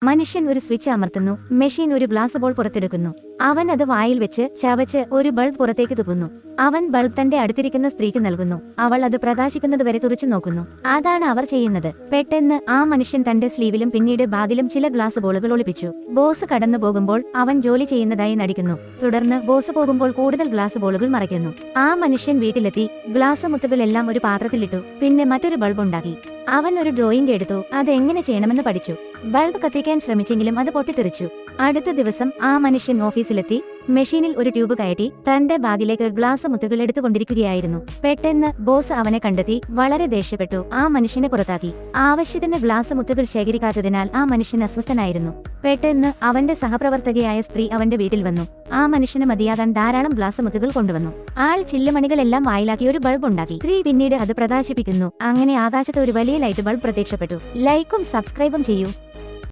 മനുഷ്യൻ ഒരു switch അമർത്തുന്നു. Machine ഒരു ഗ്ലാസ് ബോൾ പുറത്തെടുക്കുന്നു. അവൻ അത് വായിൽ വെച്ച് ചവച്ച് ഒരു ബൾബ് പുറത്തേക്ക് തുപ്പുന്നു. അവൻ ബൾബ് തന്റെ അടുത്തിരിക്കുന്ന സ്ത്രീക്ക് നൽകുന്നു. അവൾ അത് പ്രകാശിക്കുന്നതുവരെ തുറച്ചു നോക്കുന്നു. അതാണ് അവർ ചെയ്യുന്നത്. പെട്ടെന്ന് ആ മനുഷ്യൻ തന്റെ സ്ലീവിലും പിന്നീട് ബാഗിലും ചില ഗ്ലാസ് ബോളുകൾ ഒളിപ്പിച്ചു. ബോസ് കടന്നു പോകുമ്പോൾ അവൻ ജോലി ചെയ്യുന്നതായി നടിക്കുന്നു. തുടർന്ന് ബോസ് പോകുമ്പോൾ കൂടുതൽ ഗ്ലാസ് ബോളുകൾ മറയ്ക്കുന്നു. ആ മനുഷ്യൻ വീട്ടിലെത്തി ഗ്ലാസ് മുത്തുകളെല്ലാം ഒരു പാത്രത്തിലിട്ടു. പിന്നെ മറ്റൊരു ബൾബ് ഉണ്ടാക്കി. അവൻ ഒരു ഡ്രോയിങ് എടുത്തു. അത് എങ്ങനെ ചെയ്യണമെന്ന് പഠിച്ചു. ബൾബ് കത്തിക്കാൻ ശ്രമിച്ചെങ്കിലും അത് പൊട്ടിത്തെറിച്ചു. അടുത്ത ദിവസം ആ മനുഷ്യൻ ഓഫീസിലെത്തി മെഷീനിൽ ഒരു ട്യൂബ് കയറ്റി തന്റെ ബാഗിലേക്ക് ഗ്ലാസ് മുത്തുകൾ എടുത്തുകൊണ്ടിരിക്കുകയായിരുന്നു. പെട്ടെന്ന് ബോസ് അവനെ കണ്ടെത്തി വളരെ ദേഷ്യപ്പെട്ടു. ആ മനുഷ്യനെ പുറത്താക്കി. ആവശ്യത്തിന് ഗ്ലാസ് മുത്തുകൾ ശേഖരിക്കാത്തതിനാൽ ആ മനുഷ്യൻ അസ്വസ്ഥനായിരുന്നു. പെട്ടെന്ന് അവന്റെ സഹപ്രവർത്തകയായ സ്ത്രീ അവന്റെ വീട്ടിൽ വന്നു. ആ മനുഷ്യന് മതിയാകാൻ ധാരാളം ഗ്ലാസ് മുത്തുകൾ കൊണ്ടുവന്നു. ആൾ ചില്ലുമണികളെല്ലാം വായിലാക്കി ഒരു ബൾബ് ഉണ്ടാക്കി. സ്ത്രീ പിന്നീട് അത് പ്രകാശിപ്പിക്കുന്നു. അങ്ങനെ ആകാശത്ത് ഒരു വലിയ ലൈറ്റ് ബൾബ് പ്രത്യക്ഷപ്പെട്ടു. ലൈക്കും സബ്സ്ക്രൈബും ചെയ്യൂ.